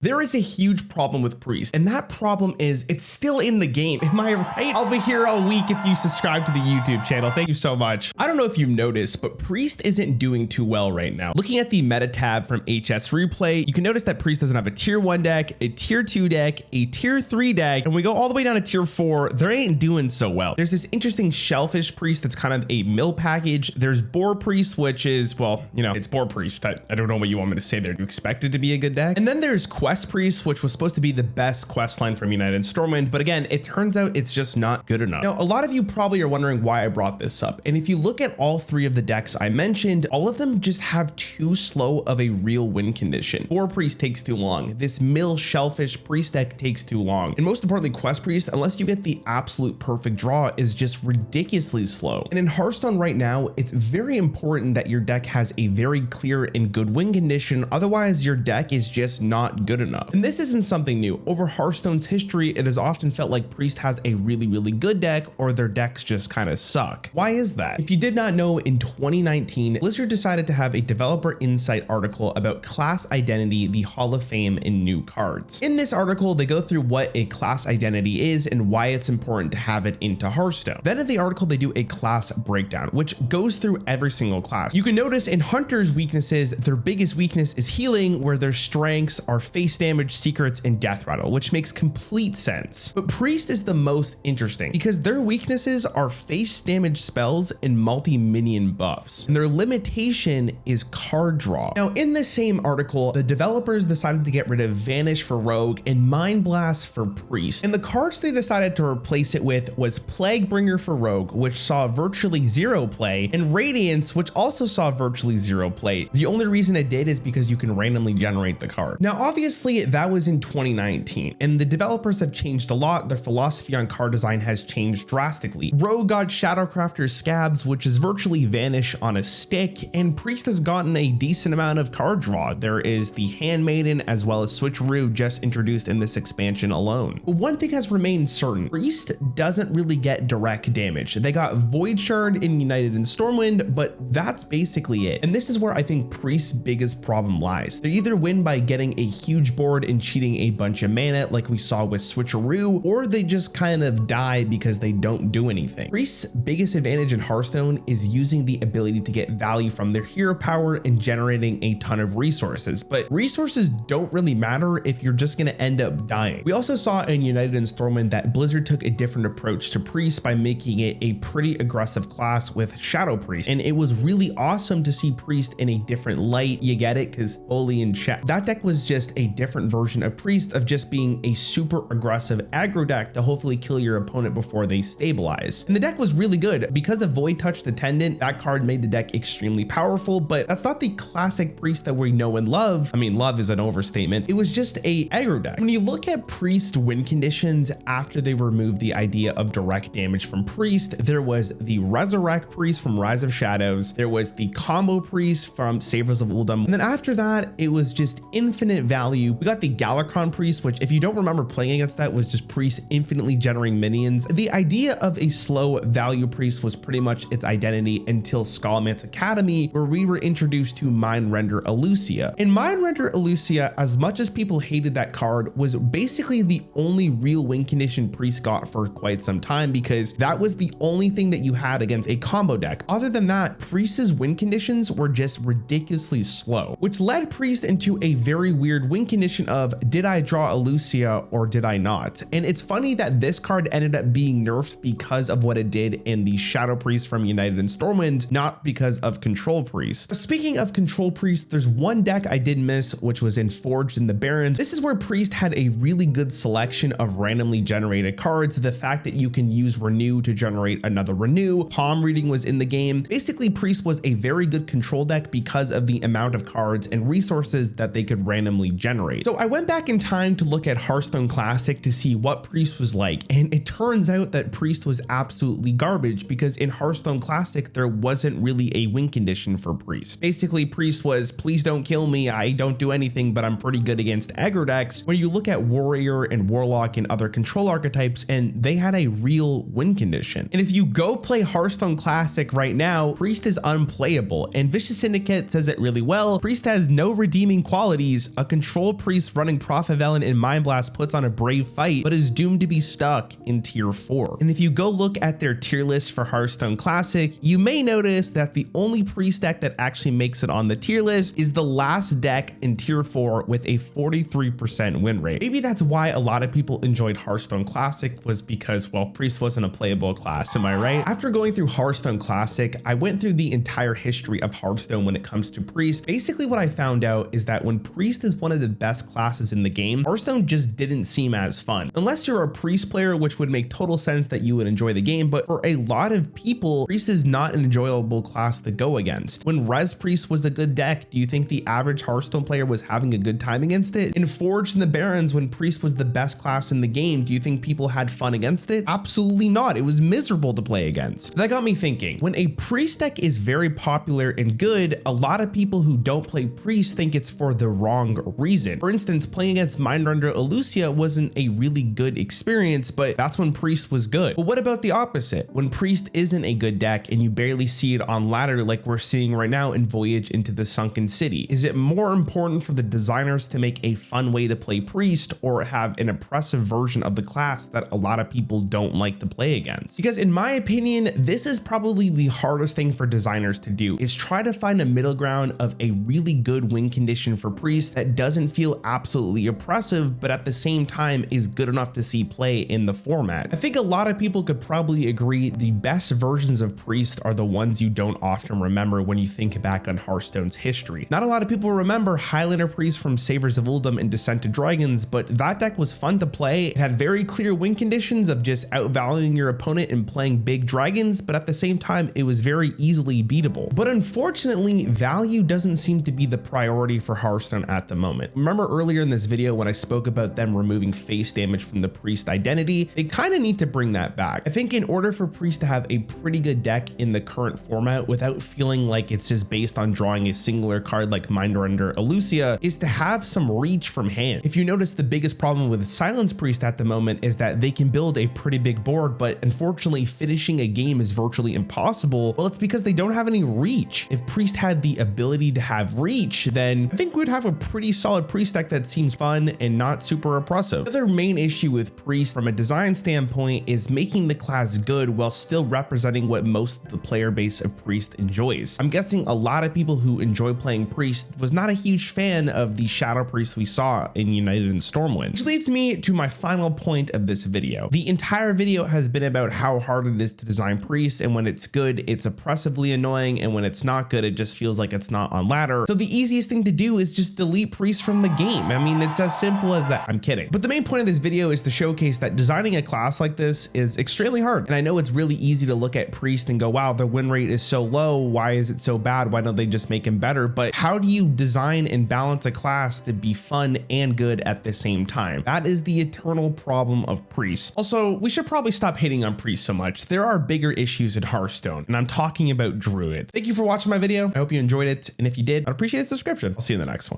There is a huge problem with Priest, and that problem is it's still in the game. Am I right? I'll be here all week if you subscribe to the YouTube channel. Thank you so much. I don't know if you've noticed, but Priest isn't doing too well right now. Looking at the meta tab from HS Replay, you can notice that Priest doesn't have a tier 1 deck, a tier 2 deck, a tier 3 deck, and we go all the way down to tier 4. They ain't doing so well. There's this interesting Shellfish Priest that's kind of a mill package. There's Boar Priest, which is, well, you know, it's Boar Priest. I don't know what you want me to say there. You expect it to be a good deck. And then there's Quest Priest, which was supposed to be the best quest line from United Stormwind, but again, it turns out it's just not good enough. Now, a lot of you probably are wondering why I brought this up, and if you look at all three of the decks I mentioned, all of them just have too slow of a real win condition. Boar Priest takes too long. This Mill Shellfish Priest deck takes too long, and most importantly, Quest Priest, unless you get the absolute perfect draw, is just ridiculously slow. And in Hearthstone right now, it's very important that your deck has a very clear and good win condition, otherwise your deck is just not good enough. And this isn't something new. Over Hearthstone's history, it has often felt like Priest has a really good deck, or their decks just kind of suck. Why is that? If you did not know, in 2019, Blizzard decided to have a developer insight article about class identity, the Hall of Fame, and new cards. In this article, they go through what a class identity is and why it's important to have it into Hearthstone. Then in the article, they do a class breakdown, which goes through every single class. You can notice in Hunter's weaknesses, their biggest weakness is healing, where their strengths are face damage, secrets, and death rattle, which makes complete sense. But Priest is the most interesting because their weaknesses are face damage spells and multi-minion buffs, and their limitation is card draw. Now, in the same article, the developers decided to get rid of Vanish for Rogue and Mind Blast for Priest, and the cards they decided to replace it with was Plaguebringer for Rogue, which saw virtually zero play, and Radiance, which also saw virtually zero play. The only reason it did is because you can randomly generate the card. Now, obviously, that was in 2019, and the developers have changed a lot. Their philosophy on card design has changed drastically. Rogue got Shadowcrafter's Scabs, which is virtually Vanish on a stick, and Priest has gotten a decent amount of card draw. There is the Handmaiden as well as Switcheroo just introduced in this expansion alone. But one thing has remained certain: Priest doesn't really get direct damage. They got Void Shard in United and Stormwind, but that's basically it. And this is where I think Priest's biggest problem lies. They either win by getting a huge board and cheating a bunch of mana like we saw with Switcheroo, or they just kind of die because they don't do anything. Priest's biggest advantage in Hearthstone is using the ability to get value from their hero power and generating a ton of resources, but resources don't really matter if you're just going to end up dying. We also saw in United and Stormwind that Blizzard took a different approach to Priest by making it a pretty aggressive class with Shadow Priest, and it was really awesome to see Priest in a different light. You get it? Because Oli and chat, that deck was just a different version of Priest, of just being a super aggressive aggro deck to hopefully kill your opponent before they stabilize. And the deck was really good because of Void Touch Attendant. That card made the deck extremely powerful, but that's not the classic Priest that we know and love. I mean, love is an overstatement. It was just a aggro deck. When you look at Priest win conditions after they removed the idea of direct damage from Priest, there was the Resurrect Priest from Rise of Shadows, there was the Combo Priest from Savers of Uldum, and then after that, it was just infinite value. We got the Galakron Priest, which if you don't remember playing against that, was just Priest infinitely generating minions. The idea of a slow value Priest was pretty much its identity until Skullman's Academy, where we were introduced to Mind Render Elucia. And Mind Render Elucia, as much as people hated that card, was basically the only real win condition Priest got for quite some time, because that was the only thing that you had against a combo deck. Other than that, Priest's win conditions were just ridiculously slow, which led Priest into a very weird win condition of, did I draw Elucia or did I not? And it's funny that this card ended up being nerfed because of what it did in the Shadow Priest from United and Stormwind, not because of Control Priest. Speaking of Control Priest, there's one deck I did miss, which was in Forged in the Barrens. This is where Priest had a really good selection of randomly generated cards. The fact that you can use Renew to generate another Renew, palm reading was in the game. Basically, Priest was a very good control deck because of the amount of cards and resources that they could randomly generate. So I went back in time to look at Hearthstone Classic to see what Priest was like, and it turns out that Priest was absolutely garbage, because in Hearthstone Classic there wasn't really a win condition for Priest. Basically, Priest was, please don't kill me, I don't do anything, but I'm pretty good against aggro decks. When you look at Warrior and Warlock and other control archetypes, and they had a real win condition. And if you go play Hearthstone Classic right now, Priest is unplayable, and Vicious Syndicate says it really well. Priest has no redeeming qualities. A control Soul Priest running Prophet and Mind Blast puts on a brave fight, but is doomed to be stuck in tier 4. And if you go look at their tier list for Hearthstone Classic, you may notice that the only priest deck that actually makes it on the tier list is the last deck in tier 4 with a 43% win rate. Maybe that's why a lot of people enjoyed Hearthstone Classic, was because, well, priest wasn't a playable class, am I right? After going through Hearthstone Classic, I went through the entire history of Hearthstone when it comes to priest. Basically what I found out is that when priest is one of the best classes in the game, Hearthstone just didn't seem as fun. Unless you're a priest player, which would make total sense that you would enjoy the game, but for a lot of people, priest is not an enjoyable class to go against. When Res Priest was a good deck, do you think the average Hearthstone player was having a good time against it? In Forge and the Barons, when priest was the best class in the game, do you think people had fun against it? Absolutely not. It was miserable to play against. That got me thinking, when a priest deck is very popular and good, a lot of people who don't play priest think it's for the wrong reason. For instance, playing against Mindrunner Elusia wasn't a really good experience, but that's when priest was good. But what about the opposite? When priest isn't a good deck and you barely see it on ladder like we're seeing right now in Voyage into the Sunken City, is it more important for the designers to make a fun way to play priest or have an oppressive version of the class that a lot of people don't like to play against? Because in my opinion, this is probably the hardest thing for designers to do, is try to find a middle ground of a really good win condition for priest that doesn't feel absolutely oppressive, but at the same time is good enough to see play in the format. I think a lot of people could probably agree the best versions of priest are the ones you don't often remember when you think back on Hearthstone's history. Not a lot of people remember Highlander Priest from Savers of Uldum and Descent to Dragons, but that deck was fun to play. It had very clear win conditions of just outvaluing your opponent and playing big dragons, but at the same time, it was very easily beatable. But unfortunately, value doesn't seem to be the priority for Hearthstone at the moment. Remember earlier in this video when I spoke about them removing face damage from the priest identity? They kind of need to bring that back. I think in order for priest to have a pretty good deck in the current format without feeling like it's just based on drawing a singular card like Mindrunner Elusia, is to have some reach from hand. If you notice, the biggest problem with Silence Priest at the moment is that they can build a pretty big board, but unfortunately finishing a game is virtually impossible. Well, it's because they don't have any reach. If priest had the ability to have reach, then I think we'd have a pretty solid priest deck that seems fun and not super oppressive. The other main issue with priest from a design standpoint is making the class good while still representing what most of the player base of priest enjoys. I'm guessing a lot of people who enjoy playing priest was not a huge fan of the shadow priest we saw in United and Stormwind, which leads me to my final point of this video. The entire video has been about how hard it is to design priest, and when it's good, it's oppressively annoying, and when it's not good, it just feels like it's not on ladder. So the easiest thing to do is just delete priest from the game. I mean, it's as simple as that. I'm kidding. But the main point of this video is to showcase that designing a class like this is extremely hard. And I know it's really easy to look at priest and go, wow, their win rate is so low. Why is it so bad? Why don't they just make him better? But how do you design and balance a class to be fun and good at the same time? That is the eternal problem of priest. Also, we should probably stop hating on priest so much. There are bigger issues in Hearthstone, and I'm talking about druid. Thank you for watching my video. I hope you enjoyed it. And if you did, I'd appreciate a subscription. I'll see you in the next one.